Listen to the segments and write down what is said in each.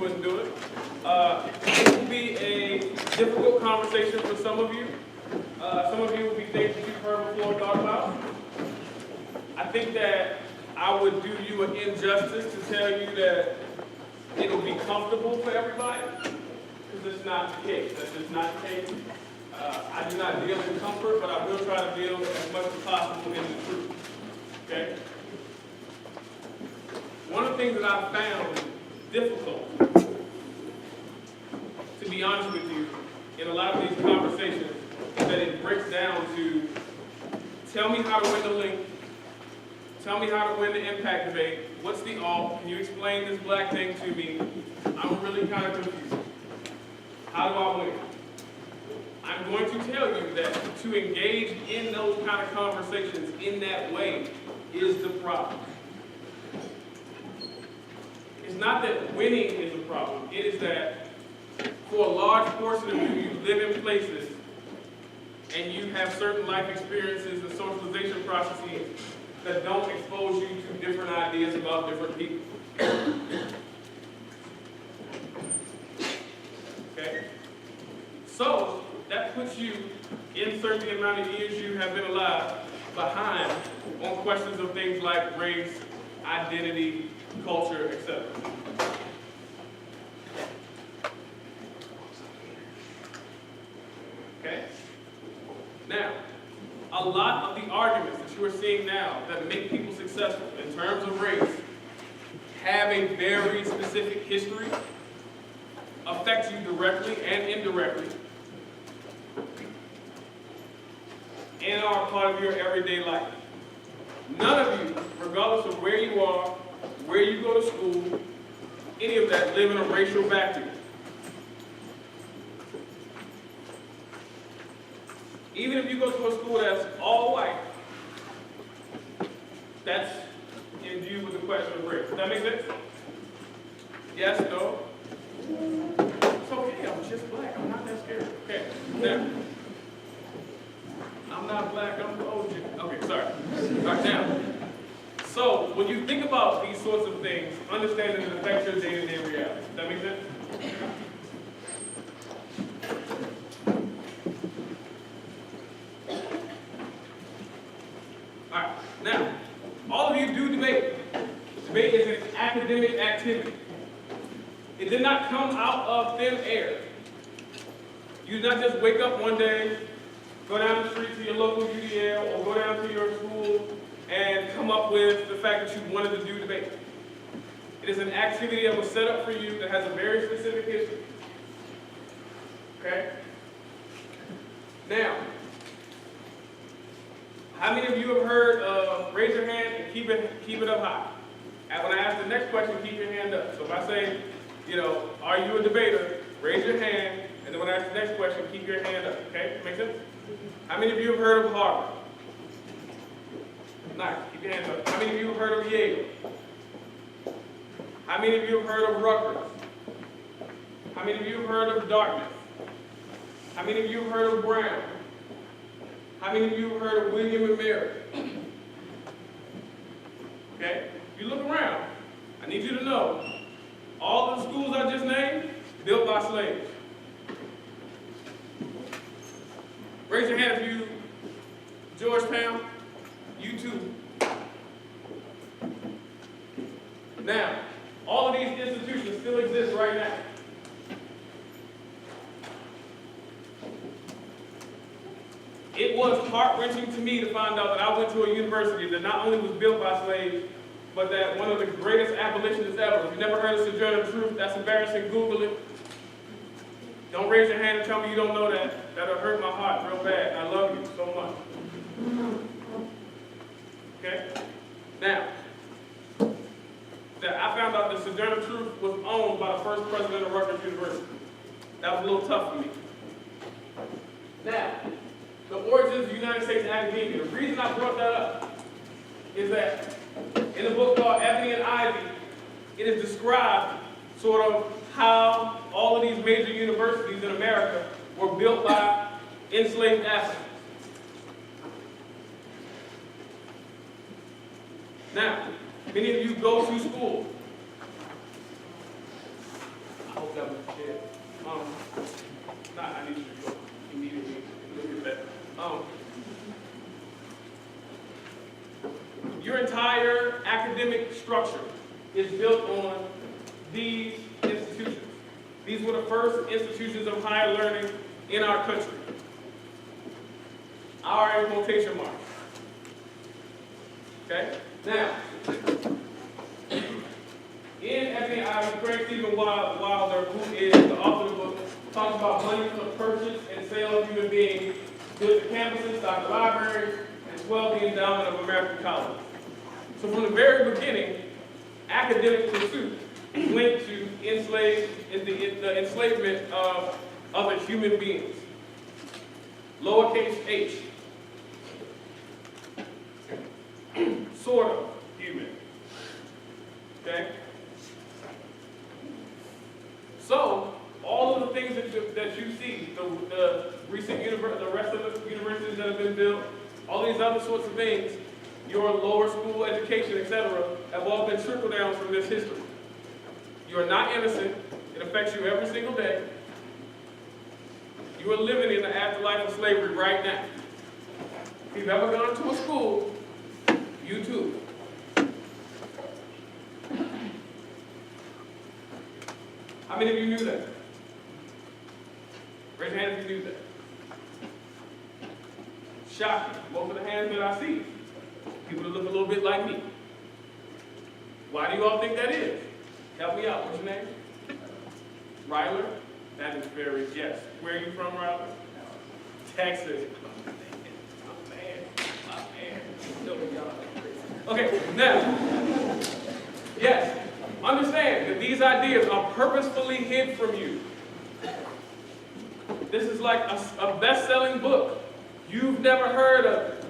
wouldn't do it. It will be a difficult conversation for some of you. Some of you will be things that you've heard before and thought about. I think that I would do you an injustice to tell you that it'll be comfortable for everybody, because it's not the case. That's just not the case. I do not deal in comfort, but I will try to deal as much as possible in the truth. Okay? One of the things that I've found difficult, to be honest with you, in a lot of these conversations, is that it breaks down to tell me how to win the link, tell me how to win the impact debate, what's the alt, can you explain this black thing to me? I'm really kind of confused. How do I win? I'm going to tell you that to engage in those kind of conversations in that way is the problem. It's not that winning is a problem. It is that for a large portion of you, you live in places and you have certain life experiences and socialization processes that don't expose you to different ideas about different people. Okay? So, that puts you, insert the amount of years you have been alive, behind on questions of things like race, identity, culture, etc. Okay? Now, a lot of the arguments that you are seeing now that make people successful in terms of race have a very specific history, affect you directly and indirectly, and are a part of your everyday life. None of you, regardless of where you are, where you go to school, any of that, live in a racial vacuum. Even if you go to a school that's all white, that's in view with the question of race. Does that make sense? Yes, no? It's okay, I'm just black, I'm not that scared. Okay, now. I'm not black, I'm OG. Okay, sorry. All right, now. So, when you think about these sorts of things, understand that it affects your day-to-day reality. Does that make sense? All right, now, all of you do debate. Debate is an academic activity. It did not come out of thin air. You did not just wake up one day, go down the street to your local UDL or go down to your school and come up with the fact that you wanted to do debate. It is an activity that was set up for you that has a very specific history. Okay? Now, how many of you have heard of raise your hand and keep it up high? And when I ask the next question, keep your hand up. So if I say, are you a debater? Raise your hand, and then when I ask the next question, keep your hand up. Okay? Make sense? How many of you have heard of Harvard? Nice. Keep your hands up. How many of you have heard of Yale? How many of you have heard of Rutgers? How many of you have heard of Dartmouth? How many of you have heard of Brown? How many of you have heard of William and Mary? Okay? You look around. I need you to know, all the schools I just named, built by slaves. Raise your hand if you, Georgetown, you too. Now, all of these institutions still exist right now. It was heart-wrenching to me to find out that I went to a university that not only was built by slaves, but that one of the greatest abolitionists ever. If you've never heard of Sojourner Truth, that's embarrassing. Google it. Don't raise your hand and tell me you don't know that. That'll hurt my heart real bad. I love you so much. Okay? Now, I found out that Sojourner Truth was owned by the first president of Rutgers University. That was a little tough for me. Now, the origins of the United States academia. The reason I brought that up is that in a book called Ebony and Ivy, it is described sort of how all of these major universities in America were built by enslaved Africans. Now, many of you go to school. that was shared. I need you to go immediately look at that. Your entire academic structure is built on these institutions. These were the first institutions of higher learning in our country. Our in quotation marks. Okay? Now, in Ebony Ivy, Craig Stephen Wilder, who is the author of the book, talks about money for the purchase and sale of human beings, built the campuses, stocked the libraries, and swelled the endowment of American colleges. So from the very beginning, academic pursuit is linked to the enslavement of other human beings. Lowercase h. Sort of human. Okay? So, all of the things that you see, the recent the rest of the universities that have been built, all these other sorts of things, your lower school education, etc., have all been trickled down from this history. You are not innocent. It affects you every single day. You are living in the afterlife of slavery right now. If you've ever gone to a school, you too. How many of you knew that? Raise your hand if you knew that. Shocking. Most of the hands that I see, people that look a little bit like me. Why do you all think that is? Help me out. What's your name? Ryler? That is very, yes. Where are you from, Ryler? Texas. My man. Okay, now, yes, understand that these ideas are purposefully hid from you. This is like a best-selling book. You've never heard of it.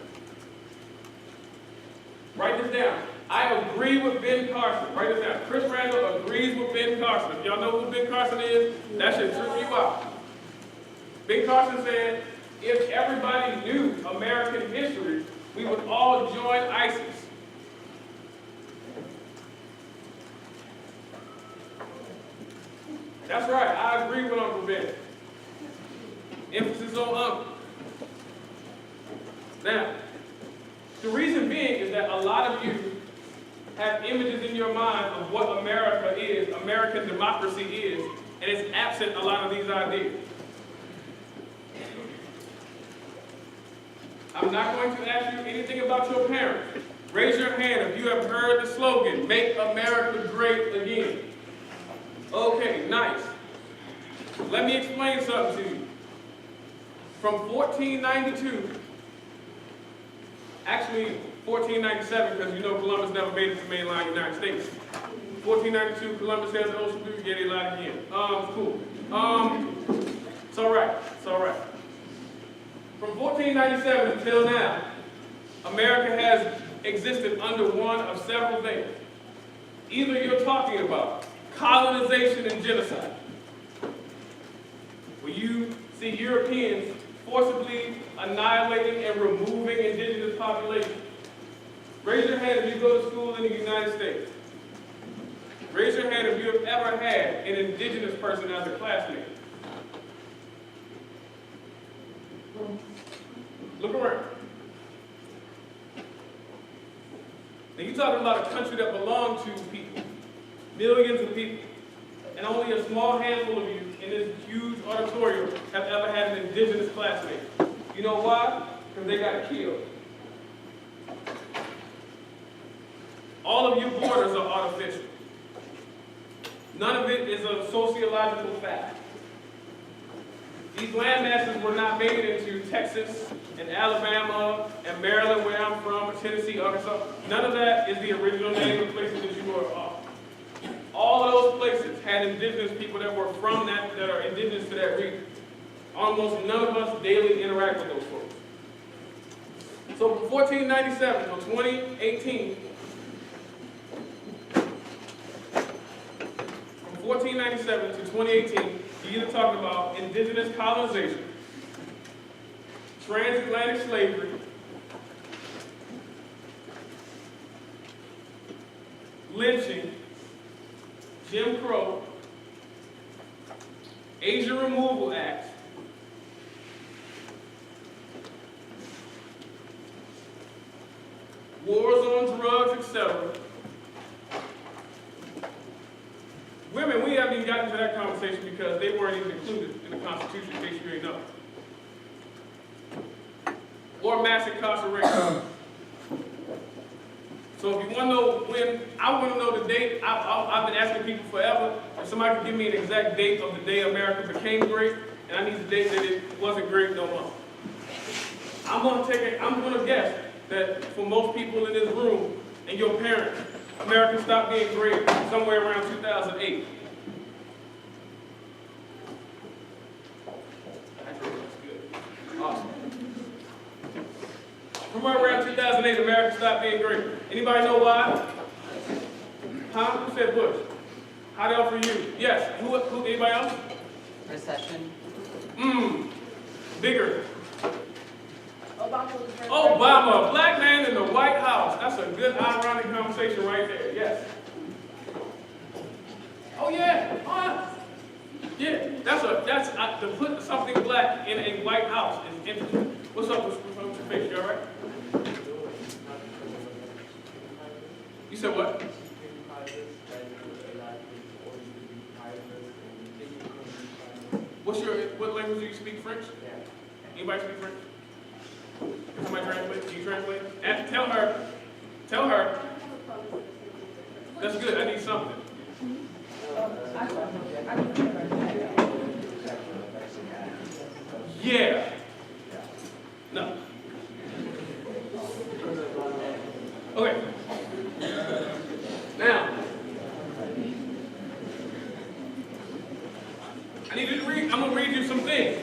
Write this down. I agree with Ben Carson. Write this down. Chris Randall agrees with Ben Carson. If y'all know who Ben Carson is, that should trip you out. Ben Carson said, if everybody knew American history, we would all join ISIS. That's right, I agree with Uncle Ben. Emphasis on Uncle. Now, the reason being is that a lot of you have images in your mind of what America is, American democracy is, and it's absent a lot of these ideas. I'm not going to ask you anything about your parents. Raise your hand if you have heard the slogan, "Make America Great Again." Okay, nice. Let me explain something to you. From 1492, actually 1497, because you know Columbus never made it to mainland United States. 1492, Columbus has the ocean blue, yeah, they lied again. Cool. It's all right, it's all right. From 1497 until now, America has existed under one of several things. Either you're talking about colonization and genocide, where you see Europeans forcibly annihilating and removing indigenous populations. Raise your hand if you go to school in the United States. Raise your hand if you have ever had an indigenous person as a classmate. Look around. Now you're talking about a country that belonged to people, millions of people, and only a small handful of you in this huge auditorium have ever had an indigenous classmate. You know why? Because they got killed. All of you borders are artificial. None of it is a sociological fact. These land masses were not made into Texas and Alabama and Maryland, where I'm from, or Tennessee, Arkansas. None of that is the original name of places that you are off. All of those places had indigenous people that were from that are indigenous to that region. Almost none of us daily interact with those folks. So from 1497 to 2018, from 1497 to 2018, you're either talking about indigenous colonization, transatlantic slavery, lynching, Jim Crow, Asian Removal Act, wars on drugs, etc. Women, we haven't even gotten to that conversation because they weren't even included in the Constitution, in case you didn't know. Or mass incarceration. So if you want to know when, I want to know the date. I've been asking people forever if somebody can give me an exact date of the day America became great, and I need the date that it wasn't great no more. I'm going to guess that for most people in this room and your parents, America stopped being great somewhere around 2008. That's good. Awesome. Somewhere around 2008, America stopped being great. Anybody know why? Huh? Who said Bush? How else for you? Yes. Who? Anybody else? Recession. Bigger. Obama, Obama, a black man in the White House. That's a good ironic conversation right there. Yes. Oh yeah. Yeah. That's to put something black in a White House is interesting. What's up with your face? You all right? You said what? What language do you speak? French? Anybody speak French? Can somebody translate? Can you translate? And tell her. That's good. I need something. Yeah. No. Okay. Now, I need you to read. I'm going to read you some things.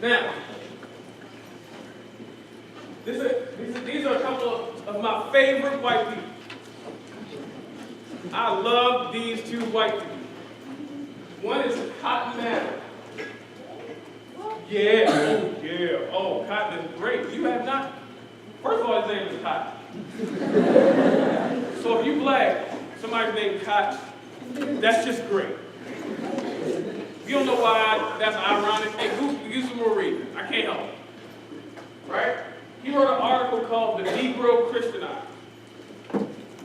Now, these are a couple of my favorite white people. I love these two white people. One is Cotton Mather. Yeah, oh yeah, oh, Cotton is great. You have not, first of all, his name is Cotton. So if you black, somebody named Cotton, that's just great. You don't know why that's ironic. Hey, use some more reading. I can't help it. Right? He wrote an article called The Negro Christianized.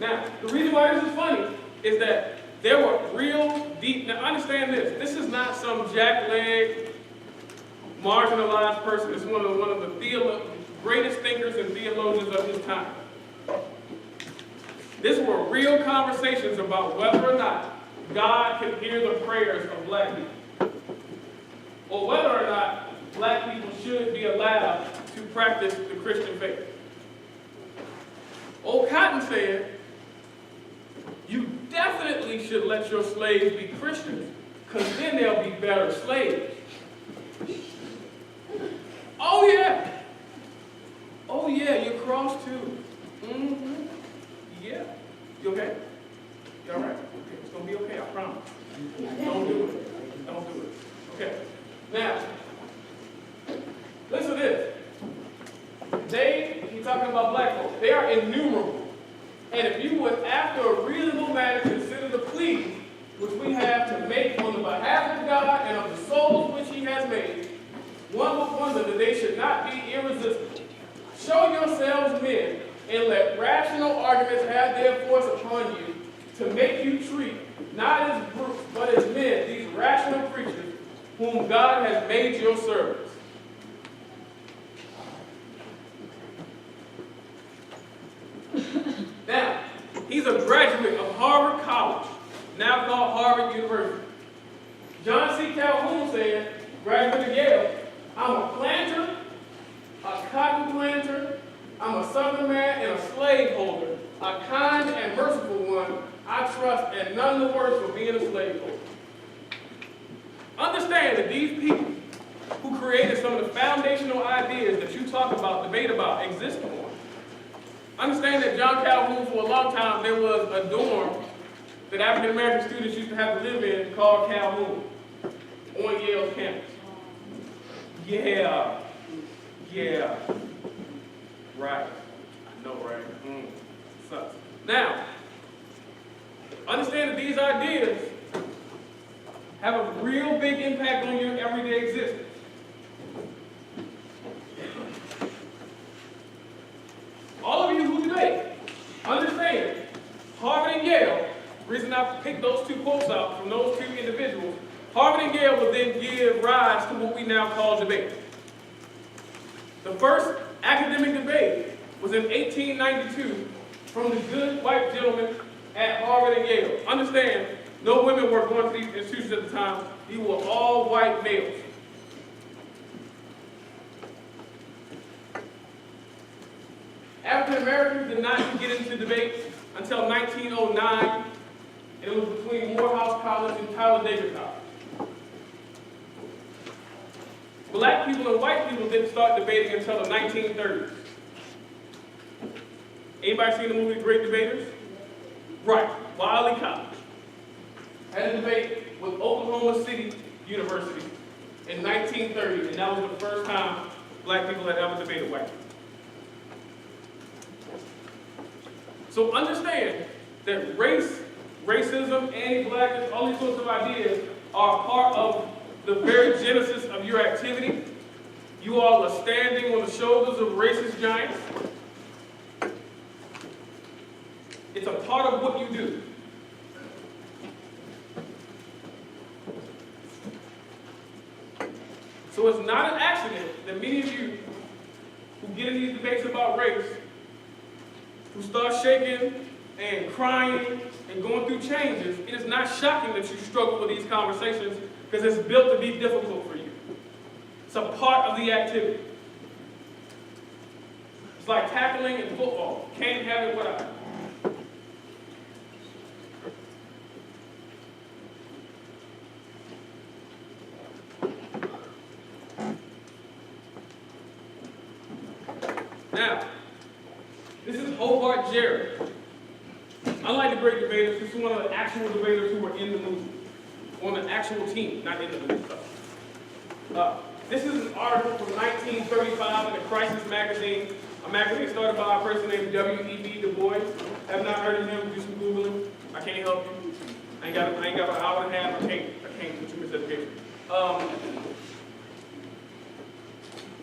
Now, the reason why this is funny is that there were real deep, now understand this, this is not some jackleg, marginalized person. It's one of the greatest thinkers and theologians of his time. These were real conversations about whether or not God can hear the prayers of black people, or whether or not black people should be allowed to practice the Christian faith. Old Cotton said, you definitely should let your slaves be Christians, because then they'll be better slaves. Oh yeah. Oh yeah, you're cross too. Mm-hmm. Yeah. You okay? You all right? Okay, it's going to be okay, I promise. Don't do it. Don't do it. Okay. Now, listen to this. He's talking about black folks. They are innumerable. And if you would, after a reasonable manner, consider the plea which we have to make on the behalf of God and of the souls which he has made, one would wonder that they should not be irresistible. Show yourselves men, and let rational arguments have their force upon you to make you treat, not as brutes, but as men, these rational creatures whom God has made your servants. Now, he's a graduate of Harvard College, now called Harvard University. John C. Calhoun said, graduate of Yale, I'm a planter, a cotton planter, I'm a southern man and a slaveholder, a kind and merciful one, I trust, and none the worse for being a slaveholder. Understand that these people who created some of the foundational ideas that you talk about, debate about, exist on. Understand that John Calhoun, for a long time, there was a dorm that African American students used to have to live in called Calhoun on Yale's campus. Yeah. Right. I know, right? Sucks. Now, understand that these ideas have a real big impact on your everyday existence. All of you who debate, understand, Harvard and Yale, the reason I picked those two quotes out from those two individuals, Harvard and Yale will then give rise to what we now call debate. The first academic debate was in 1892 from the good white gentlemen at Harvard and Yale. Understand, no women were going to these institutions at the time. These were all white males. African Americans did not get into debate until 1909, and it was between Morehouse College and Talladega College. Black people and white people didn't start debating until the 1930s. Anybody seen the movie Great Debaters? Right, Wiley College had a debate with Oklahoma City University in 1930, and that was the first time black people had ever debated white people. So understand that race, racism, anti-blackness, all these sorts of ideas are part of the very genesis of your activity. You all are standing on the shoulders of racist giants. It's a part of what you do. So it's not an accident that many of you who get in these debates about race, who start shaking and crying and going through changes, it is not shocking that you struggle with these conversations because it's built to be difficult for you. It's a part of the activity. It's like tackling in football. Can't have it without it. Now, this is Hobart Jared. Unlike the great debaters, this is one of the actual debaters who were in the movie. On the actual team, not in the movie stuff. This is an article from 1935 in the Crisis magazine, a magazine started by a person named W.E.B. Du Bois. Have not heard of him, do some Googling. I can't help you. I ain't got an hour and a half, I can't put you in miseducation.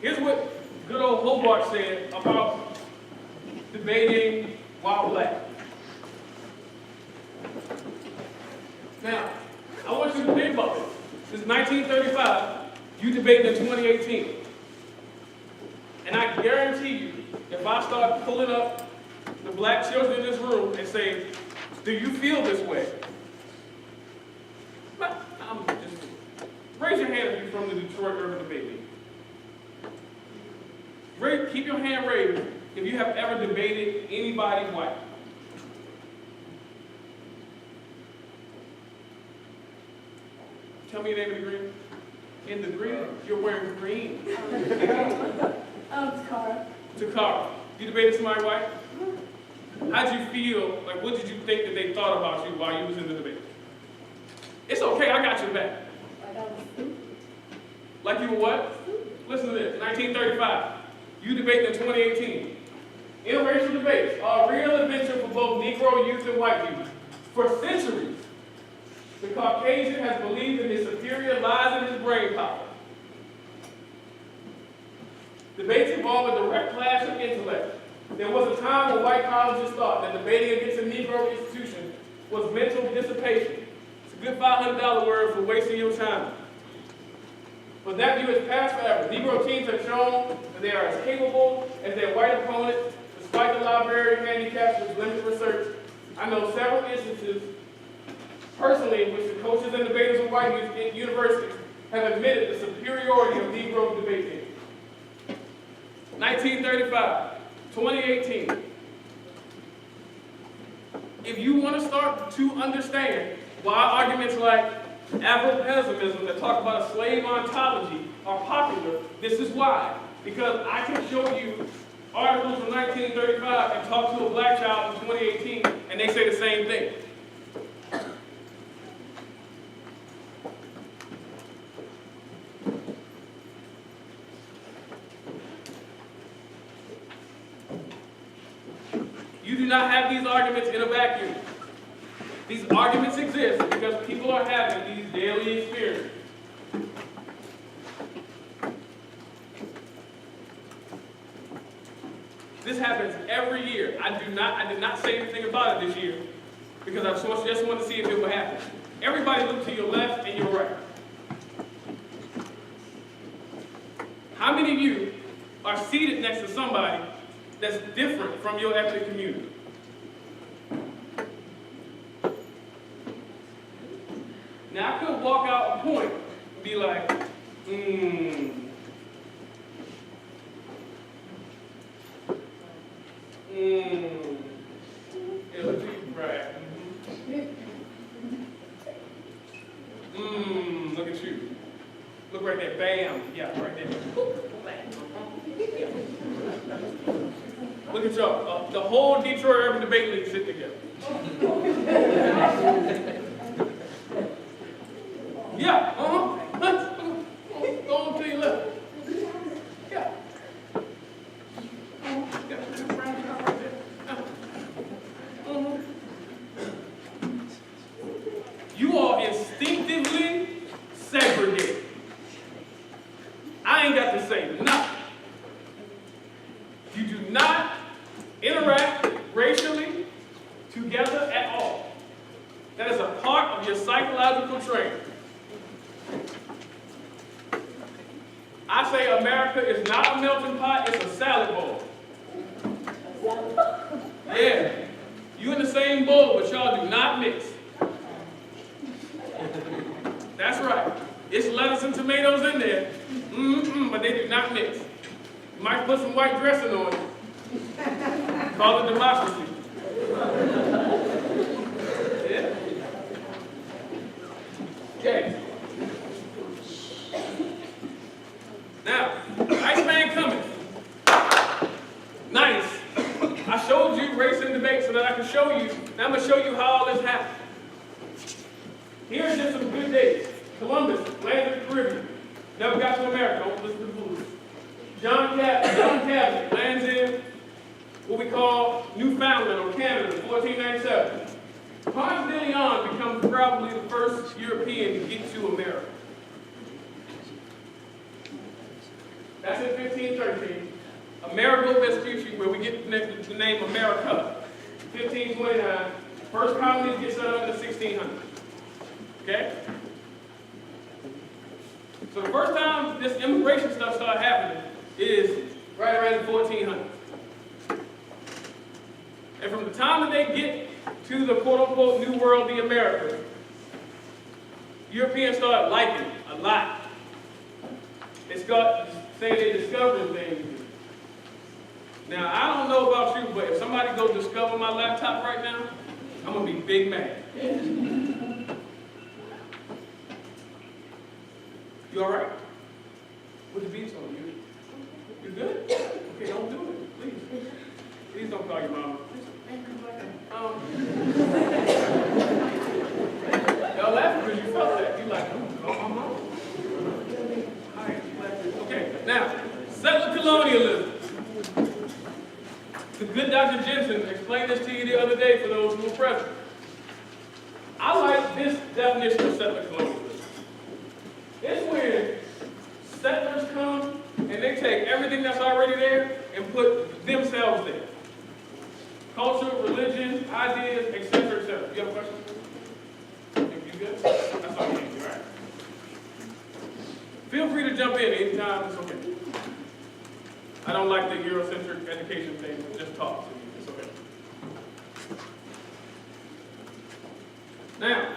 Here's what good old Hobart said about debating while black. Now, I want you to think about this. Since 1935, you debated in 2018. And I guarantee you, if I start pulling up the black children in this room and say, do you feel this way? Raise your hand if you're from the Detroit Urban Debate League. Keep your hand raised if you have ever debated anybody white. Tell me your name in the green. In the green? You're wearing green. Takara. Takara. You debated somebody white? How'd you feel? Like, what did you think that they thought about you while you was in the debate? It's okay, I got your back. Like I was stupid. Like you were what? Listen to this. 1935. You debated in 2018. Interracial debates are a real adventure for both Negro youth and white youth. For centuries, the Caucasian has believed in his superior lies in his brain power. Debates involve a direct clash of intellect. There was a time when white colleges thought that debating against a Negro institution was mental dissipation. It's a good $500 word for wasting your time. But that view has passed forever. Negro teams have shown that they are as capable as their white opponents, despite the library handicaps with limited research. I know several instances, personally, in which the coaches and debaters of white youth at universities have admitted the superiority of Negro debate teams. 1935, 2018. If you want to start to understand why arguments like Afro-pessimism that talk about a slave ontology are popular, this is why. Because I can show you articles from 1935 and talk to a black child in 2018 and they say the same thing. You do not have these arguments in a vacuum. These arguments exist because people are having these daily experiences. This happens every year. I did not say anything about it this year because I just wanted to see if it would happen. Everybody look to your left and your right. How many of you are seated next to somebody that's different from your ethnic community? Now, I could walk out and point and be like, yeah, look at you, right. Look at you. Look right there, bam. Yeah, right there. Look at y'all. The whole Detroit Urban Debate League sit together. Yeah, go on to your left. Yeah. You all instinctively segregate. I ain't got to say nothing. You do not interact racially together at all. That is a part of your psychological training. I say America is not a melting pot, it's a salad bowl. Yeah. You in the same bowl, but y'all do not mix. That's right. It's lettuce and tomatoes in there. But they do not mix. You might put some white dressing on it. Call it democracy. Yeah. Okay. Now, Iceman Cummings. Nice. I showed you race and debate so that I can show you. Now I'm going to show you how all this happened. Here's just some good days. Columbus, land of the Caribbean. Never got to America. Don't listen to the blues. John Cabot lands in what we call Newfoundland or Canada in 1497. Ponce de Leon becomes probably the first European to get to America. That's in 1513. Amerigo Vespucci, where we get the name America. 1529. First colonies get set up in the 1600s. Okay? So the first time this immigration stuff started happening is right around the 1400s. And from the time that they get to the quote-unquote New World, the Americas, Europeans start liking it a lot. They start saying they're discovering things. Now, I don't know about you, but if somebody goes discover my laptop right now, I'm going to be big mad. You all right? With the beats on you? You good? Okay, don't do it, please. Please don't call your mama. Y'all laughing because you felt that. You like, oh, my mama. All right, okay, now, settler colonialism. The good Dr. Jensen explained this to you the other day for those who were present. I like this definition of settler colonialism. It's when settlers come and they take everything that's already there and put themselves there. Culture, religion, ideas, etc., etc. You have a question? You good? That's all you need, all right? Feel free to jump in anytime, it's okay. I don't like the Eurocentric education thing, just talk to me, it's okay. Now,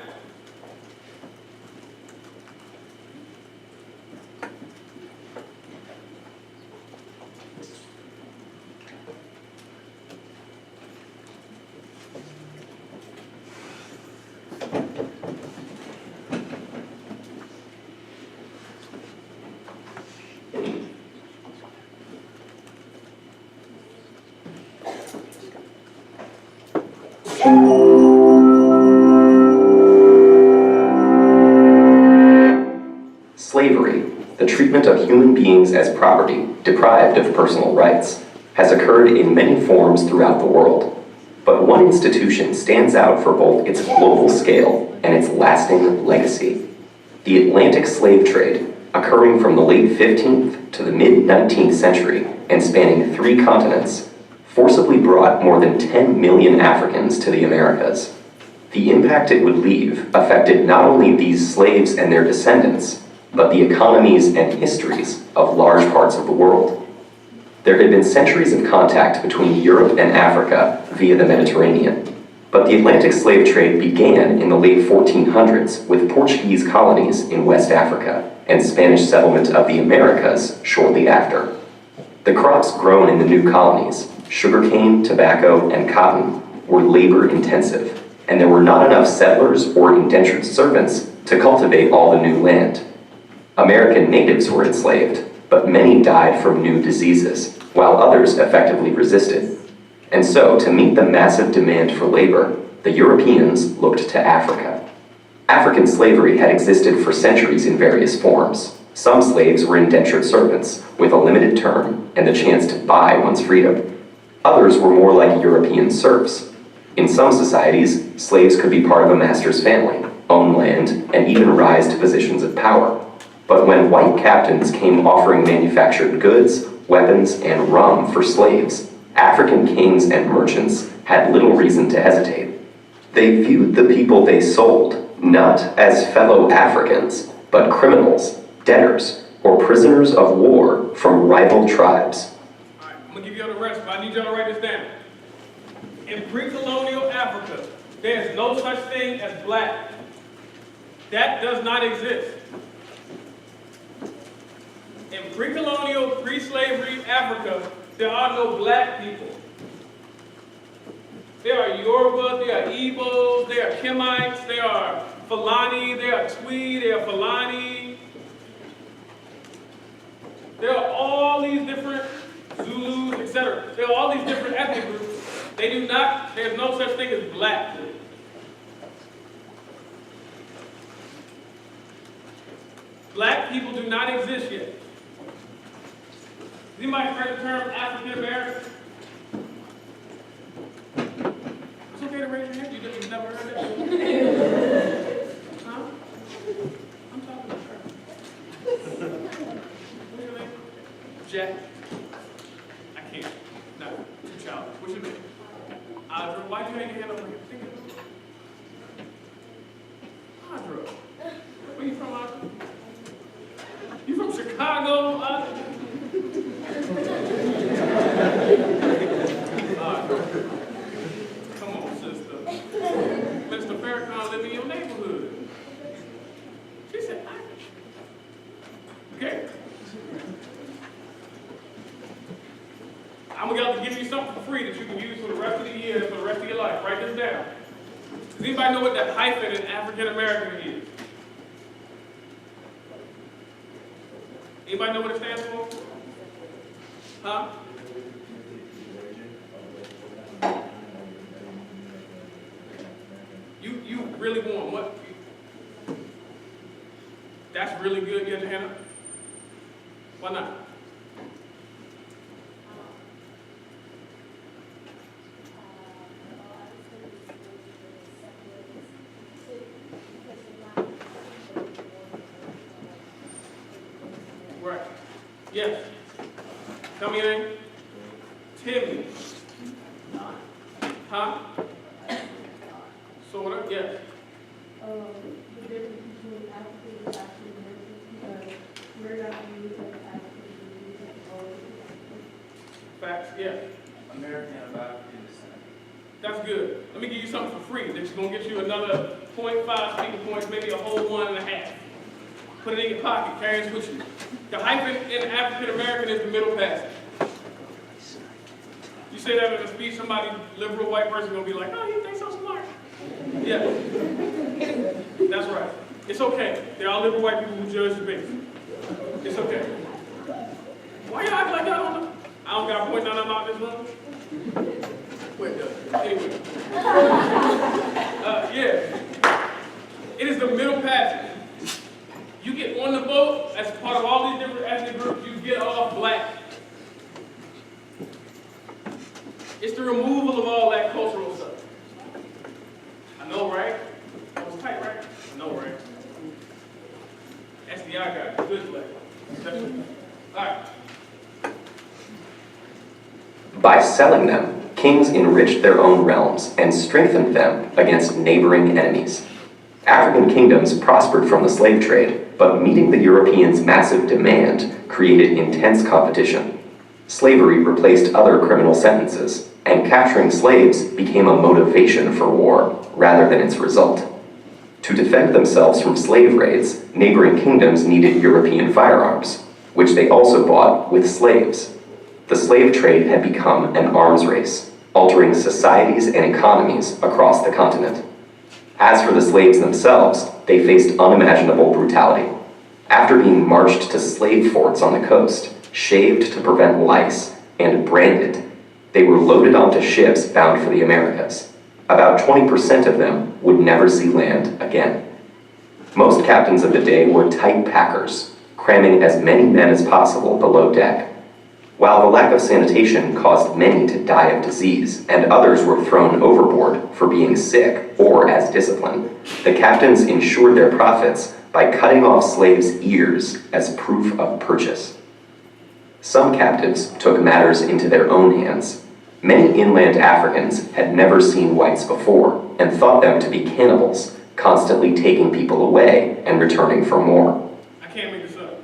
Slavery, the treatment of human beings as property, deprived of personal rights, has occurred in many forms throughout the world. But one institution stands out for both its global scale and its lasting legacy: the Atlantic slave trade, occurring from the late 15th to the mid-19th century and spanning 3 continents, forcibly brought more than 10 million Africans to the Americas. The impact it would leave affected not only these slaves and their descendants, but the economies and histories of large parts of the world. There had been centuries of contact between Europe and Africa via the Mediterranean, but the Atlantic slave trade began in the late 1400s with Portuguese colonies in West Africa and Spanish settlement of the Americas shortly after. The crops grown in the new colonies, sugarcane, tobacco, and cotton, were labor-intensive, and there were not enough settlers or indentured servants to cultivate all the new land. American natives were enslaved, but many died from new diseases, while others effectively resisted. And so, to meet the massive demand for labor, the Europeans looked to Africa. African slavery had existed for centuries in various forms. Some slaves were indentured servants, with a limited term and the chance to buy one's freedom. Others were more like European serfs. In some societies, slaves could be part of a master's family, own land, and even rise to positions of power. But when white captains came offering manufactured goods, weapons, and rum for slaves, African kings and merchants had little reason to hesitate. They viewed the people they sold not as fellow Africans, but criminals, debtors, or prisoners of war from rival tribes. All right, I'm gonna give you all the rest, but I need y'all to write this down. In pre-colonial Africa, there's no such thing as black. That does not exist. In pre-colonial, pre-slavery Africa, there are no black people. There are Yoruba, there are Igbos, there are Kemites, there are Fulani, there are Twi, there are Fulani. There are all these different Zulus, etc. There are all these different ethnic groups. There's no such thing as black. Black people do not exist yet. Has anybody heard the term African American? It's okay to raise your hand. You've never heard that? Huh? I'm talking to her. What's your name? Jack. I can't. No, too childish. What's your name? Audra. Why'd you hang your hand over here? Audra. Where you from, Audra? You from Chicago, Audra? Come on, sister. Mr. Farrakhan live in your neighborhood. She said, okay. I'm going to give you something for free that you can use for the rest of the year, for the rest of your life. Write this down. Does anybody know what that hyphen in African American is? Anybody know what it stands for? Huh? You really want what? That's really good. You have your hand up? Why not? Right. Yes. Tell me your name. Timmy. Huh? Sort of, yes. The difference between African and African Americans, because we're not used as African, we're used as all Facts, yes. American of African descent. That's good. Let me give you something for free that's going to get you another 0.5 speaking points, maybe a whole 1.5. Put it in your pocket, carry it with you. The hyphen in African American is the middle passage. You say that in a speech, somebody, liberal white person, going to be like, oh, you think so smart? Yeah. That's right. It's okay. There are liberal white people who judge the base. It's okay. Why y'all act like y'all don't know? I don't got to point none of them out in this room. Wait, anyway. Yeah. It is the middle passage. You get on the boat as part of all these different ethnic groups, you get off black. It's the removal of all that cultural stuff. By selling them, kings enriched their own realms and strengthened them against neighboring enemies. African kingdoms prospered from the slave trade, but meeting the Europeans' massive demand created intense competition. Slavery replaced other criminal sentences, and capturing slaves became a motivation for war rather than its result. To defend themselves from slave raids, neighboring kingdoms needed European firearms, which they also bought with slaves. The slave trade had become an arms race, altering societies and economies across the continent. As for the slaves themselves, they faced unimaginable brutality. After being marched to slave forts on the coast, shaved to prevent lice, and branded, they were loaded onto ships bound for the Americas. About 20% of them would never see land again. Most captains of the day were tight packers, cramming as many men as possible below deck. While the lack of sanitation caused many to die of disease, and others were thrown overboard for being sick or as discipline, the captains ensured their profits by cutting off slaves' ears as proof of purchase. Some captives took matters into their own hands. Many inland Africans had never seen whites before and thought them to be cannibals, constantly taking people away and returning for more. I can't make this up.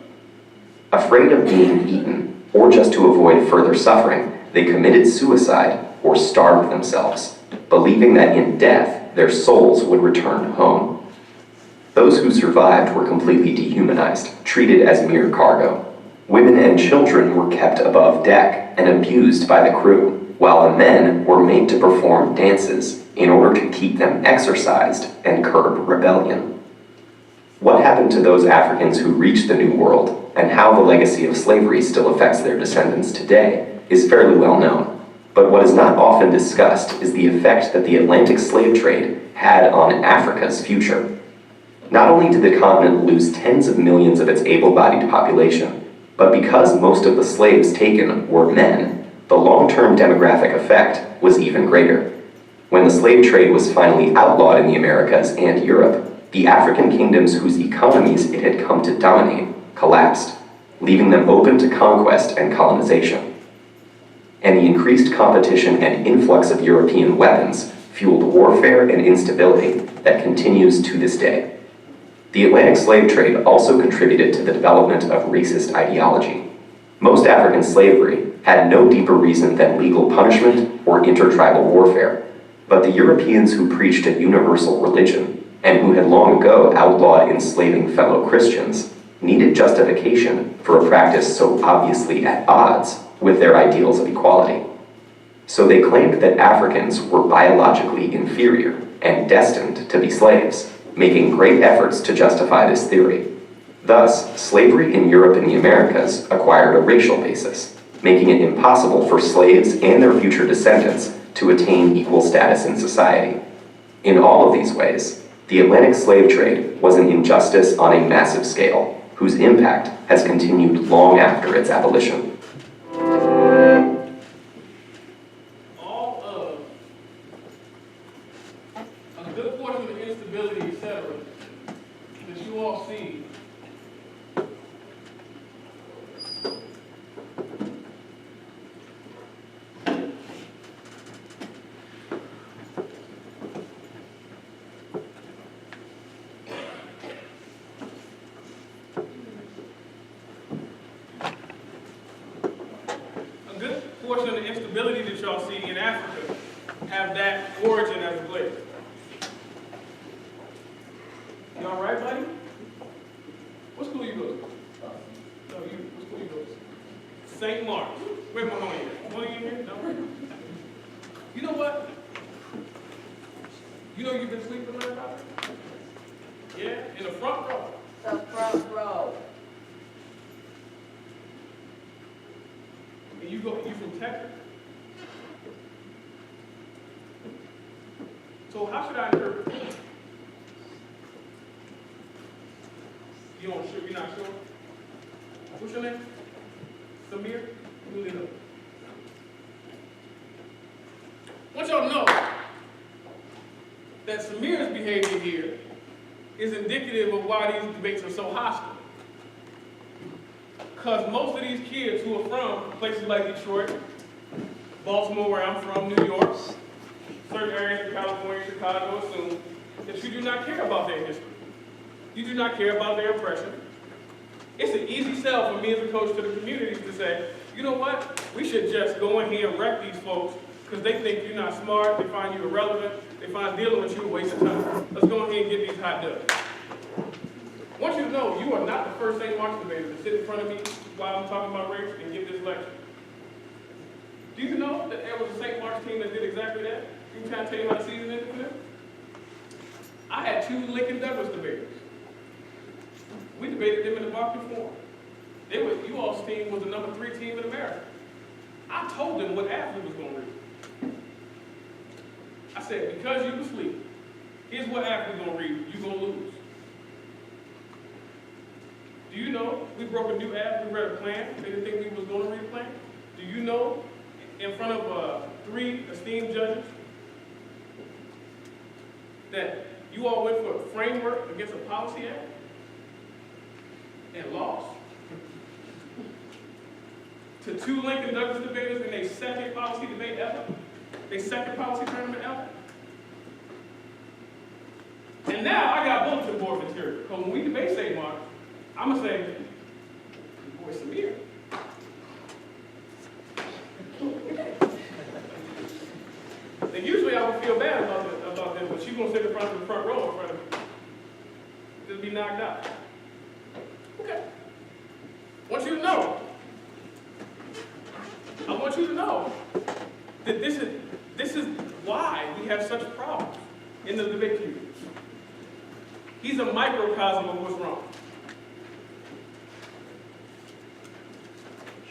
Afraid of being eaten, or just to avoid further suffering, they committed suicide or starved themselves, believing that in death their souls would return home. Those who survived were completely dehumanized, treated as mere cargo. Women and children were kept above deck and abused by the crew, while the men were made to perform dances in order to keep them exercised and curb rebellion. What happened to those Africans who reached the New World, and how the legacy of slavery still affects their descendants today, is fairly well known. But what is not often discussed is the effect that the Atlantic slave trade had on Africa's future. Not only did the continent lose tens of millions of its able-bodied population, but because most of the slaves taken were men, the long-term demographic effect was even greater. When the slave trade was finally outlawed in the Americas and Europe, the African kingdoms whose economies it had come to dominate collapsed, leaving them open to conquest and colonization. And the increased competition and influx of European weapons fueled warfare and instability that continues to this day. The Atlantic slave trade also contributed to the development of racist ideology. Most African slavery had no deeper reason than legal punishment or intertribal warfare, but the Europeans who preached a universal religion and who had long ago outlawed enslaving fellow Christians needed justification for a practice so obviously at odds with their ideals of equality. So they claimed that Africans were biologically inferior and destined to be slaves, making great efforts to justify this theory. Thus, slavery in Europe and the Americas acquired a racial basis, making it impossible for slaves and their future descendants to attain equal status in society. In all of these ways, the Atlantic slave trade was an injustice on a massive scale, whose impact has continued long after its abolition. All of a good portion of the instability, etc., that you all see portion of the instability that y'all see in Africa have that origin as a place. You all right, buddy? What school you go to? No, what school you go to? St. Mark's. Where's my money at? Money in here? No. You know what? You know you've been sleeping there about it? Yeah, in the front row. The front row. And you from Texas? So how should I interpret this? You're not sure? What's your name? Samir? Really know. I want y'all to know that Samir's behavior here is indicative of why these debates are so hostile. Because most of these kids who are from places like Detroit, Baltimore, where I'm from, New York, certain areas of California, Chicago, assume that you do not care about their history. You do not care about their oppression. It's an easy sell for me as a coach to the communities to say, you know what, we should just go in here and wreck these folks because they think you're not smart, they find you irrelevant, they find dealing with you a waste of time. Let's go in here and get these hot dogs. I want you to know you are not the first St. Mark's debater to sit in front of me while I'm talking about race and give this lecture. Do you know that there was a St. Mark's team that did exactly that? You trying to tell you how the season ended for them? I had 2 Lincoln Douglas debaters. We debated them in the Barclay Forum. You all's team was the number 3 team in America. I told them what athlete was going to read. I said, because you was asleep, here's what athlete going to read, you're going to lose. Do you know we broke a new ad, we read a plan, they didn't think we was going to read a plan? Do you know, in front of 3 esteemed judges, that you all went for a framework against a policy act and lost? To 2 Lincoln Douglas debaters in their second policy debate ever, their second policy tournament ever. And now I got bulletin board material. Because when we debate St. Mark, I'm going to say, boy, Samir. And usually I would feel bad about this, but she's going to sit in front of the front row in front of me. Just be knocked out. Okay. I want you to know. I want you to know that this is why we have such problems in the debate community. He's a microcosm of what's wrong.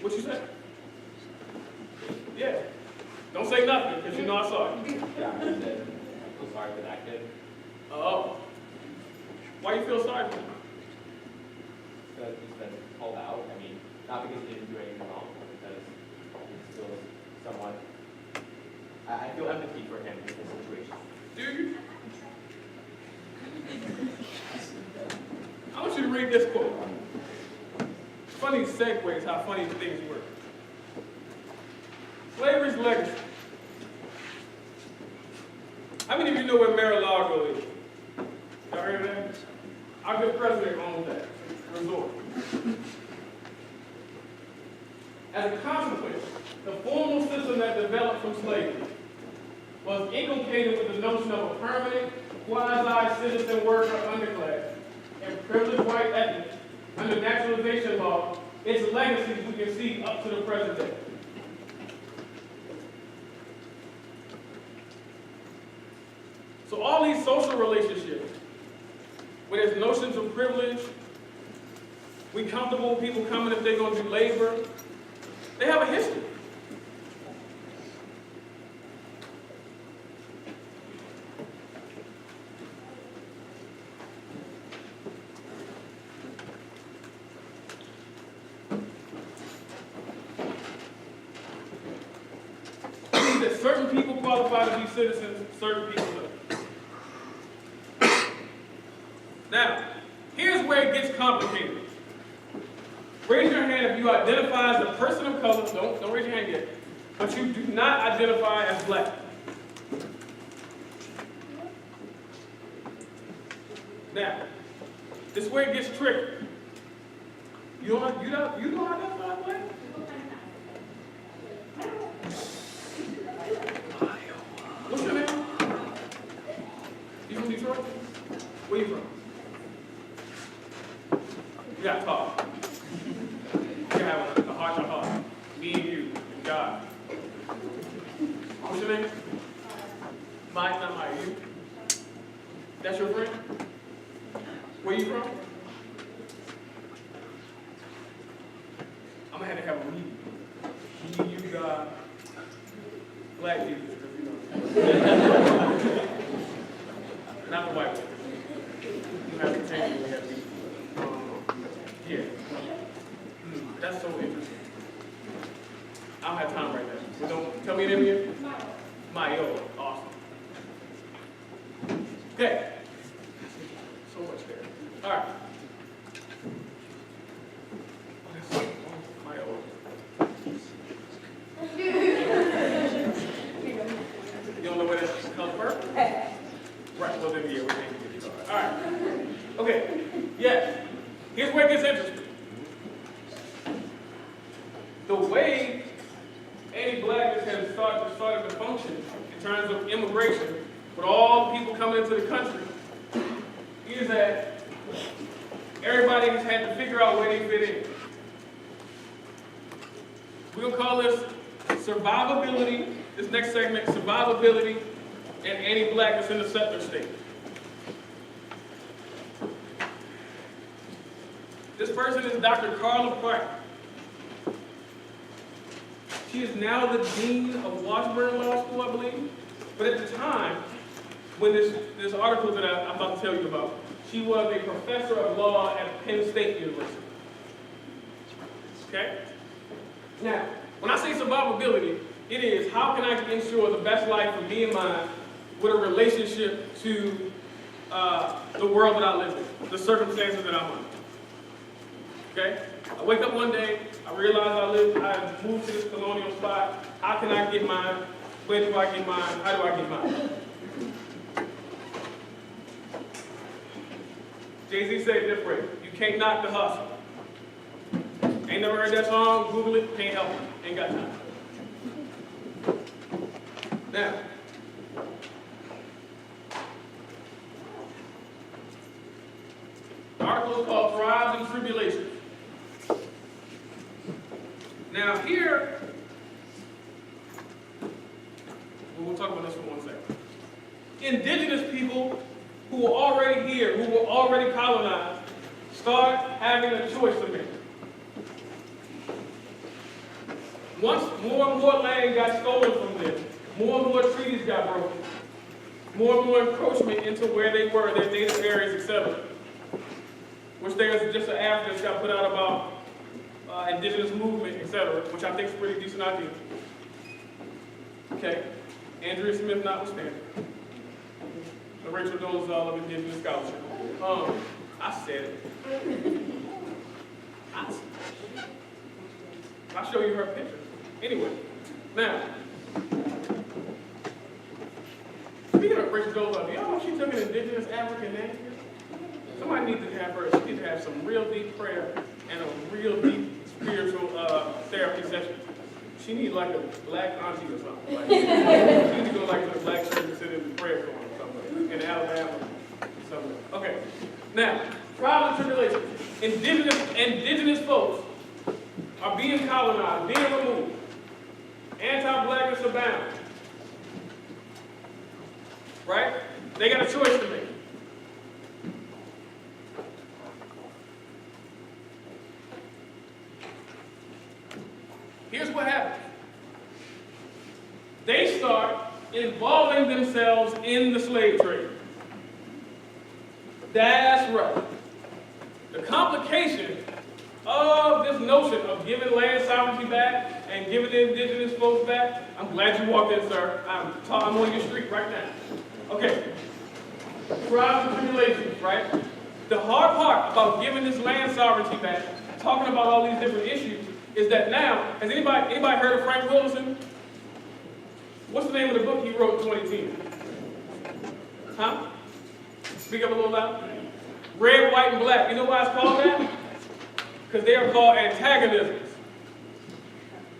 What you say? Yeah. Don't say nothing, because you know I saw it. Yeah, I said, I feel sorry for that kid. Oh. Why you feel sorry for him? Because he's been called out. I mean, not because he didn't do anything wrong, but because he's still somewhat. I feel empathy for him in this situation. Do you? I want you to read this quote. Funny segues, how funny things work. Slavery's legacy. How many of you know where Mar-a-Lago is? Y'all heard of that? Our good president owns that resort. As a consequence, the formal system that developed from slavery was inculcated with the notion of a permanent, quasi-citizen worker underclass and privileged white ethnic under naturalization law. Its legacies we can see up to the present day. So all these social relationships, where there's notions of privilege, we comfortable with people coming if they're going to do labor, they have a history. That certain people qualify to be citizens, certain people don't. Now, here's where it gets complicated. Raise your hand if you identify as a person of color. Don't raise your hand yet. But you do not identify as black. Now, this is where it gets tricky. You don't identify as black? What's your name? You from Detroit? Where you from? You gotta talk. You have a heart to heart. Me and you and God. What's your name? Mine, not mine. You? That's your friend? Where you from? I'm gonna have a meeting. Me, you, God, black people. Not the white one. You have to change it. We have people. Yeah. That's so interesting. I don't have time right now. So don't tell me your name again. Mayo. Awesome. Okay. So much there. All right. Mayo. Well, then, yeah, we can't get started. All right. Okay. Yes. Here's where it gets interesting. The way anti-blackness has started to function in terms of immigration, with all the people coming into the country, is that everybody has had to figure out where they fit in. We'll call this survivability, this next segment, survivability and anti-blackness in the settler state. This person is Dr. Carla Pratt. She is now the dean of Washburn Law School, I believe. But at the time, when this article that I'm about to tell you about, she was a professor of law at Penn State University. Okay? Now, when I say survivability, it is how can I ensure the best life for me and mine with a relationship to the world that I live in, the circumstances that I'm in. Okay? I wake up one day, I realize I moved to this colonial spot. How can I get mine? Where do I get mine? How do I get mine? Jay-Z said it this way: you can't knock the hustle. Ain't never heard that song? Google it, can't help it. Ain't got time. Now, the article is called Trials and Tribulations. Now here, we'll talk about this for 1 second. Indigenous people who were already here, who were already colonized, start having a choice to make. Once more and more land got stolen from them, more and more treaties got broken, more and more encroachment into where they were, their native areas, etc. Which there's just an app that got put out about indigenous movement, etc., which I think is a pretty decent idea. Okay, Andrea Smith notwithstanding. The Rachel Dolezal of Indigenous Scholarship. I said it. I'll show you her picture. Anyway, now, speaking of Rachel Dolezal, do y'all know she took an indigenous African name? Somebody needs to have her, she needs to have some real deep prayer and a real deep spiritual therapy session. She needs like a black auntie or something. Like, she needs to go like to the black church and sit in the prayer corner or something, in Alabama or something. Okay, now, trials and tribulations. Indigenous folks are being colonized, being removed. Anti-blackness abound. Right? They got a choice to make. Here's what happens. They start involving themselves in the slave trade. That's right. The complication of this notion of giving land sovereignty back and giving the indigenous folks back, I'm glad you walked in, sir. I'm on your street right now. Okay. Trials and tribulations, right? The hard part about giving this land sovereignty back, talking about all these different issues, is that now, has anybody heard of Frank Wilson? What's the name of the book he wrote in 2010? Huh? Speak up a little louder. Red, White, and Black. You know why it's called that? Because they are called antagonisms.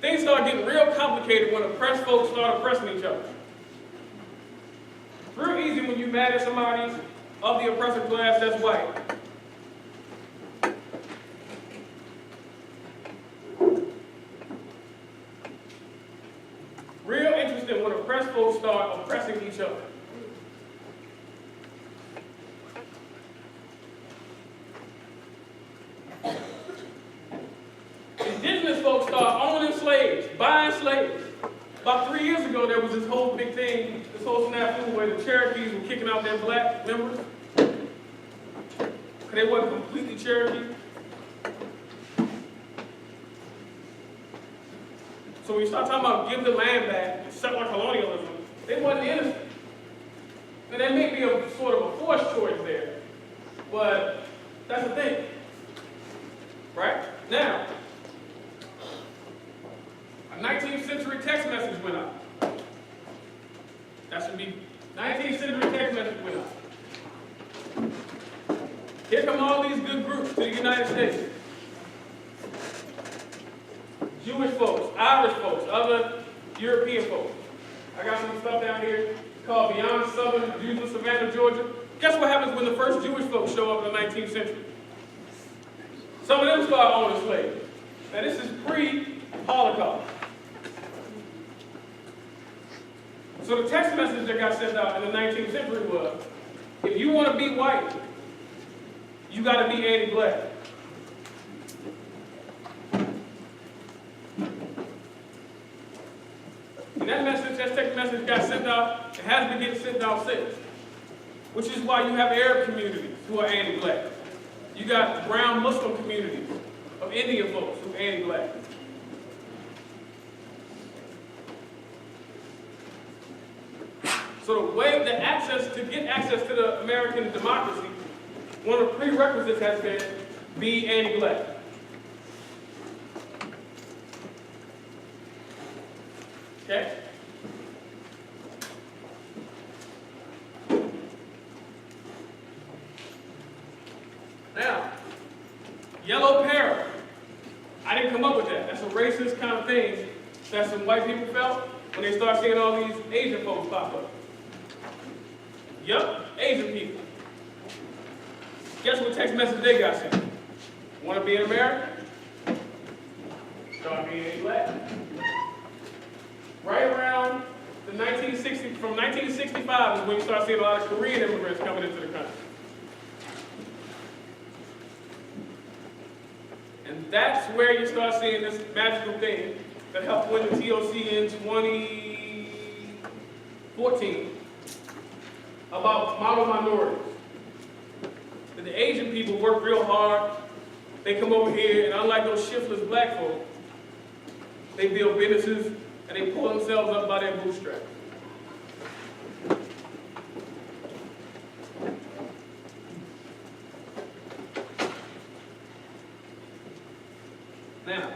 Things start getting real complicated when oppressed folks start oppressing each other. It's real easy when you're mad at somebody of the oppressive class that's white. Real interesting when oppressed folks start oppressing each other. Indigenous folks start owning slaves, buying slaves. About 3 years ago, there was this whole big thing, this whole snafu where the Cherokees were kicking out their black members. Because they weren't completely Cherokee. So when you start talking about give the land back, settler colonialism, they wasn't innocent. Now there may be a sort of a forced choice there, but that's the thing. Right? Now, a 19th century text message went out. That should be, 19th century text message went out. come all these good groups to the United States. Jewish folks, Irish folks, other European folks. I got some stuff down here called Beyond Southern Jews of Savannah, Georgia. Guess what happens when the first Jewish folks show up in the 19th century? Some of them start owning slaves. Now this is pre-Holocaust. So the text message that got sent out in the 19th century was, if you want to be white, you got to be anti-black. And that text message got sent out, it has been getting sent out since. Which is why you have Arab communities who are anti-black. You got brown Muslim communities of Indian folks who are anti-black. So the way to get access to the American democracy, one of the prerequisites has been be anti-black. Okay? Now, yellow peril. I didn't come up with that. That's a racist kind of thing that some white people felt when they start seeing all these Asian folks pop up. Yup, Asian people. Guess what text message they got sent? Want to be an American? Start being black. Right around the 1960s, from 1965 is when you start seeing a lot of Korean immigrants coming into the country. And that's where you start seeing this magical thing that helped win the TOC in 2014 about model minorities. That the Asian people work real hard. They come over here, and unlike those shiftless black folk, they build businesses and they pull themselves up by their bootstraps. Now,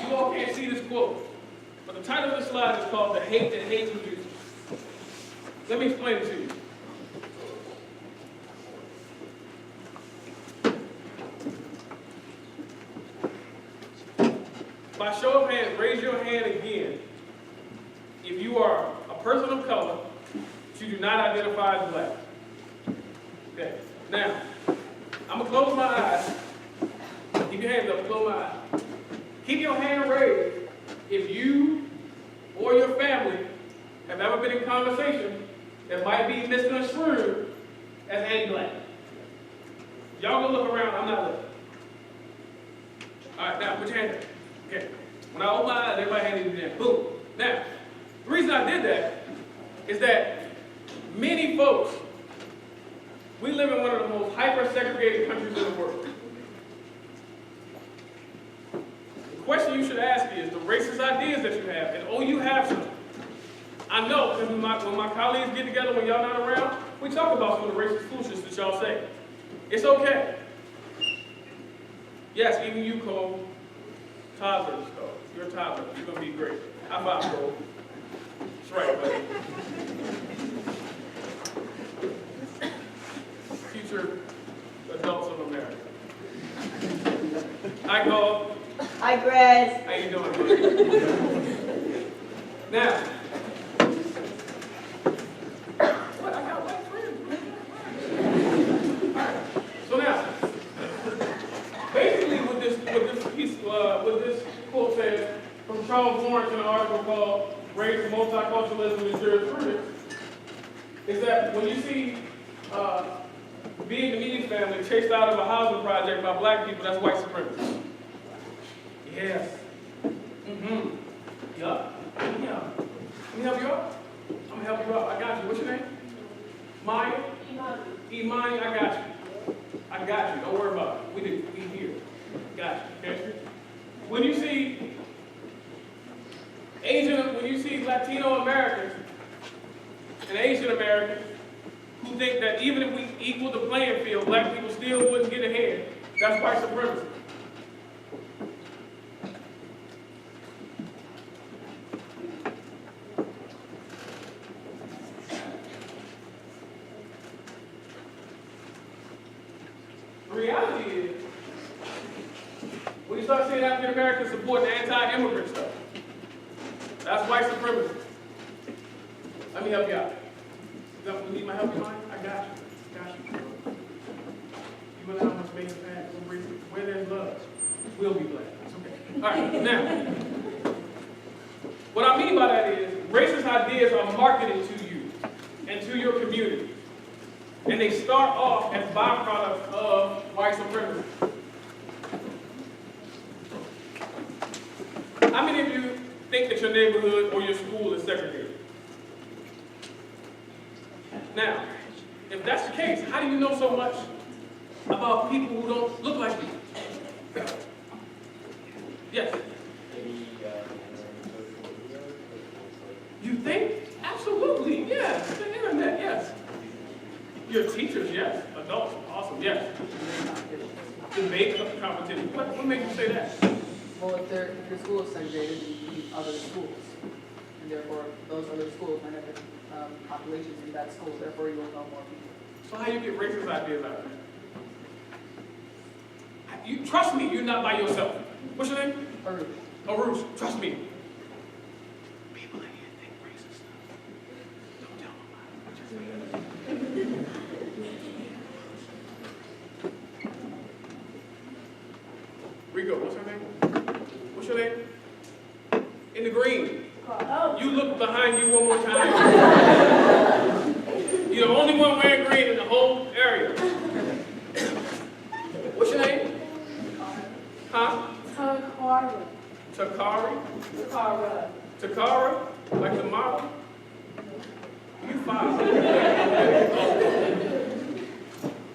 you all can't see this quote, but the title of the slide is called "The Hate That Hates Producers." Let me explain it to you. By show of hands, raise your hand again if you are a person of color but you do not identify as black. Okay. Now, I'm going to close my eyes. Keep your hands up, close my eyes. Keep your hand raised if you or your family have ever been in conversation that might be misconstrued as anti-black. Y'all go look around, I'm not looking. All right, now put your hand up. Okay. When I open my eyes, everybody hand in there. Boom. Now, the reason I did that is that many folks, we live in one of the most hyper-segregated countries in the world. The question you should ask is the racist ideas that you have, and oh, you have some. I know, because when my colleagues get together, when y'all not around, we talk about some of the racist foolishness that y'all say. It's okay. Yes, even you, Cole. Toddlers, though. You're a toddler. You're going to be great. High five, Cole. That's right, buddy. Future adults of America. Hi, Cole. Hi, Grace. How you doing, buddy? Now, what? I got white friends. All right. So now, basically, what this quote says from Charles Lawrence in an article called "Race, Multiculturalism, and Jurisprudence" is that when you see Vietnamese family chased out of a housing project by black people, that's white supremacy. Yes. Mm-hmm. Yup. Yeah. Let me help you out. I'm gonna help you out. I got you. What's your name? Maya? Imani, I got you. I got you. Don't worry about it. We here. Got you. Okay? When you see Latino Americans and Asian Americans who think that even if we equal the playing field, black people still wouldn't get ahead, that's white supremacy. The reality is, when you start seeing African Americans supporting anti-immigrant stuff, that's white supremacy. Let me help you out. You need my help, you mind? I got you. Got you. You and I must make it past where there's love. We'll be glad. It's okay. All right, now, what I mean by that is racist ideas are marketed to you and to your community. And they start off as byproducts of white supremacy. How many of you think that your neighborhood or your school is segregated? Now, if that's the case, how do you know so much about people who don't look like you? Yes? Maybe You think? Absolutely, yes. The internet, yes. Your teachers, yes. Adults, awesome, yes. Debate competition. What makes you say that? Well, if your school is segregated, you need other schools. And therefore, those other schools might have populations in that school, therefore you will know more people. So how you get racist ideas out of that? You trust me, you're not by yourself. What's your name? Arush. Arush, trust me. People in here think racist stuff. Don't tell them. Rico, what's her name? What's your name? In the green. You look behind you one more time. You're the only one wearing green in the whole area. What's your name? Huh? Takara. Takari? Takara. Takara? Like the model? You fine.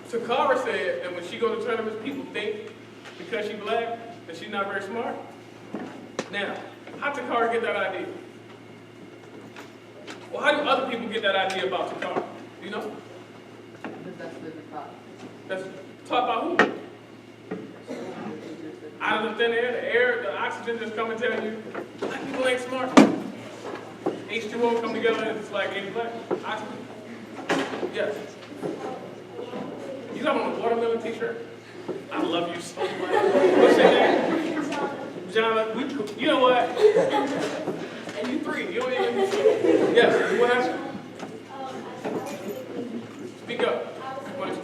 Takara said that when she goes to tournaments, people think because she's black that she's not very smart. Now, how Takara get that idea? Well, how do other people get that idea about Takara? Do you know? Because that's the thought. That's taught by who? Out of the thin air, the oxygen just come and tell you, black people ain't smart. H2O come together and it's like ain't black. Oxygen. Yes. You got on a watermelon t-shirt? I love you so much. What's your name? John, you know what? And you three, you don't even. Yes, what happened? Speak up. What is it?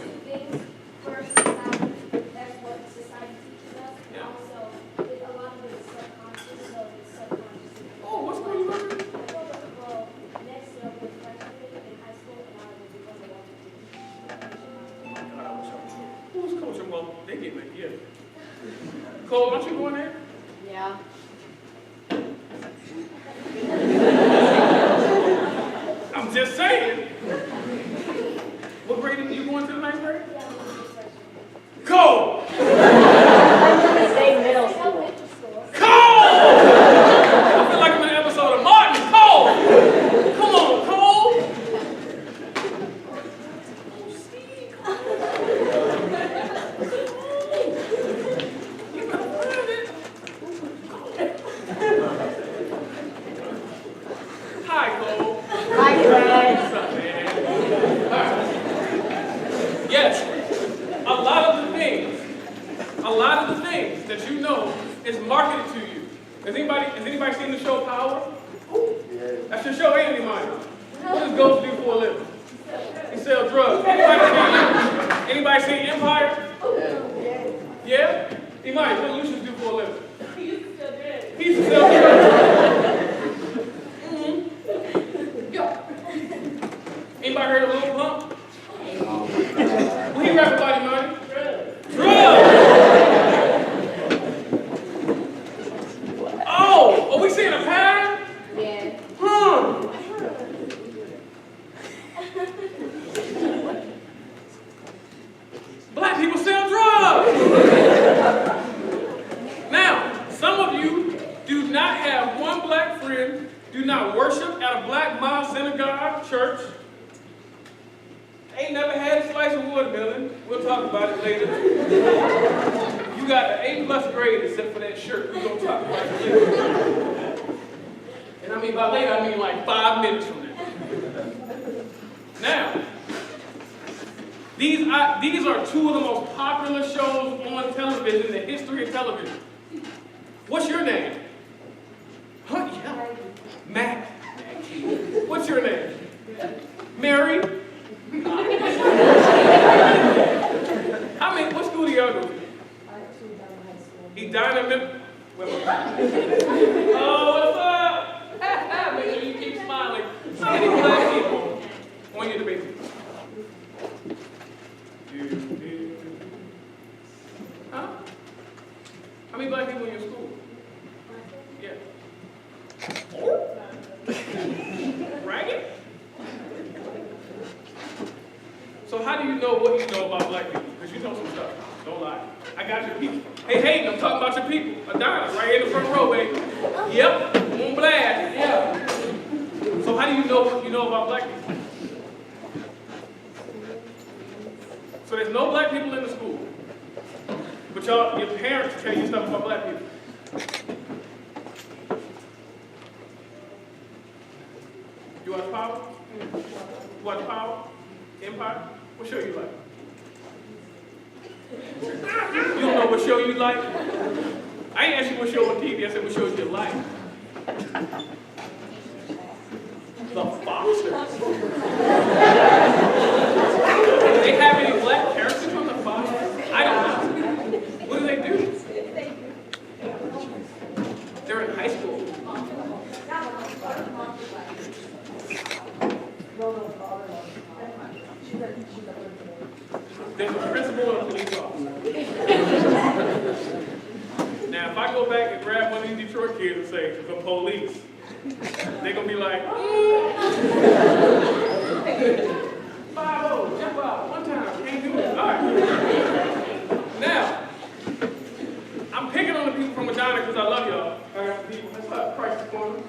First, that's what society teaches us. And also, a lot of it is subconscious, so it's subconscious. Oh, what's going on? Well, next year I'll be a freshman in high school, and I will become a walking Who's coaching? Well, they get me, yeah. Cole, aren't you going there? Yeah. I'm just saying. What grade are you going to the ninth grade? Cole! Stay middle school. elementary school. Cole! I feel like I'm in an episode of Martin. Cole! Come on, Cole! You better find it. Hi, Cole. Hi, Greg. What's up, man? All right. Yes, a lot of the things that you know is marketed to you. Has anybody seen the show Power? That's your show, ain't it, mine? What does Ghost do for a living? He sells drugs. Anybody seen Empire? Yeah? Imani, what do Lucius do for a living? He used to sell drugs. Anybody heard of Lil Pump? What he rap about, Imani? Drugs! Oh, are we seeing a pattern? Yeah. Black people sell drugs! Now, some of you do not have one black friend, do not worship at a black mosque, synagogue, church. Ain't never had a slice of watermelon. We'll talk about it later. You got an A+ grade except for that shirt. We're going to talk about it later. And I mean by later, I mean like 5 minutes from now. Now, These are two of the most popular shows on television in the history of television. What's your name? Huh? Yeah. Mac. What's your name? Mary? What school do y'all go to? He died in middle. Oh, what's up? Make sure you keep smiling. How many black people on your debate team? Huh? How many black people in your school? Yeah. Ragged? So how do you know what you know about black people? Because you know some stuff. Don't lie. I got your people. Hey, Hayden, I'm talking about your people. Adonis, right here in the front row, baby. Yep, on blast. Yeah. So how do you know what you know about black people? So there's no black people in the school. But your parents tell you stuff about black people. You watch Power? You watch Power? Empire? What show you like? You don't know what show you like? I ain't asked you what show on TV, I said what show you like. The Foxers. Do they have any black characters on the Foxers? I don't know. What do they do? They're in high school. There's a principal and a police officer. Now, if I go back and grab one of these Detroit kids and say, the police, they're going to be like, 5-0, jump out, one time, can't do it. All right. Now, I'm picking on the people from Madonna because I love y'all. I got some people, that's like Crisis Corner.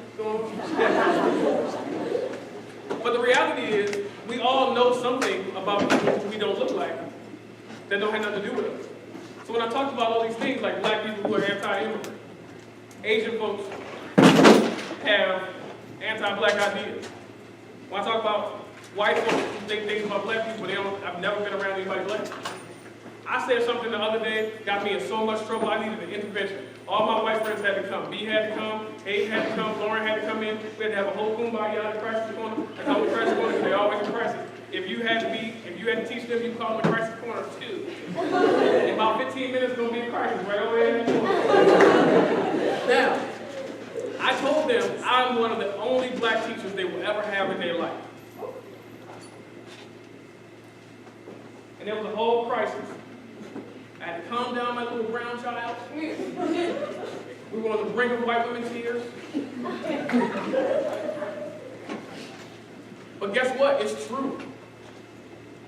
But the reality is, we all know something about people who we don't look like that don't have nothing to do with us. So when I talked about all these things, like black people who are anti-immigrant, Asian folks have anti-black ideas. When I talk about white folks who think things about black people, I've never been around anybody black. I said something the other day, got me in so much trouble, I needed an intervention. All my white friends had to come. B had to come, A had to come, Lauren had to come in. We had to have a whole kumbaya at the crisis corner. I call them crisis corner because they're always in crisis. If you had to teach them, you call them a crisis corner too. In about 15 minutes, it's going to be a crisis right over there in the corner. Now, I told them I'm one of the only black teachers they will ever have in their life. And there was a whole crisis. I had to calm down my little brown child. We were on the brink of white women's tears. But guess what? It's true.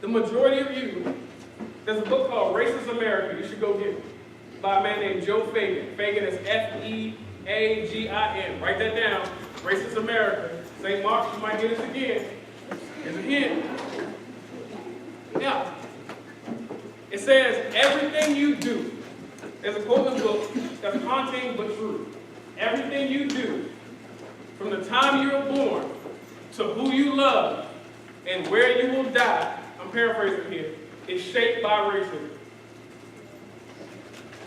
The majority of you, there's a book called Racist America, you should go get it, by a man named Joe Fagan. Fagan is F-E-A-G-I-N. Write that down. Racist America. St. Mark's, you might get this again. Here's a hint. Yeah. It says, everything you do, there's a quote in the book that's haunting but true. Everything you do, from the time you were born to who you love and where you will die, I'm paraphrasing here, is shaped by racism.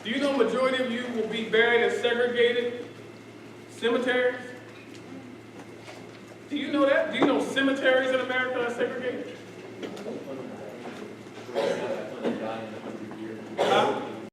Do you know the majority of you will be buried in segregated cemeteries? Do you know that? Do you know cemeteries in America are segregated? Huh?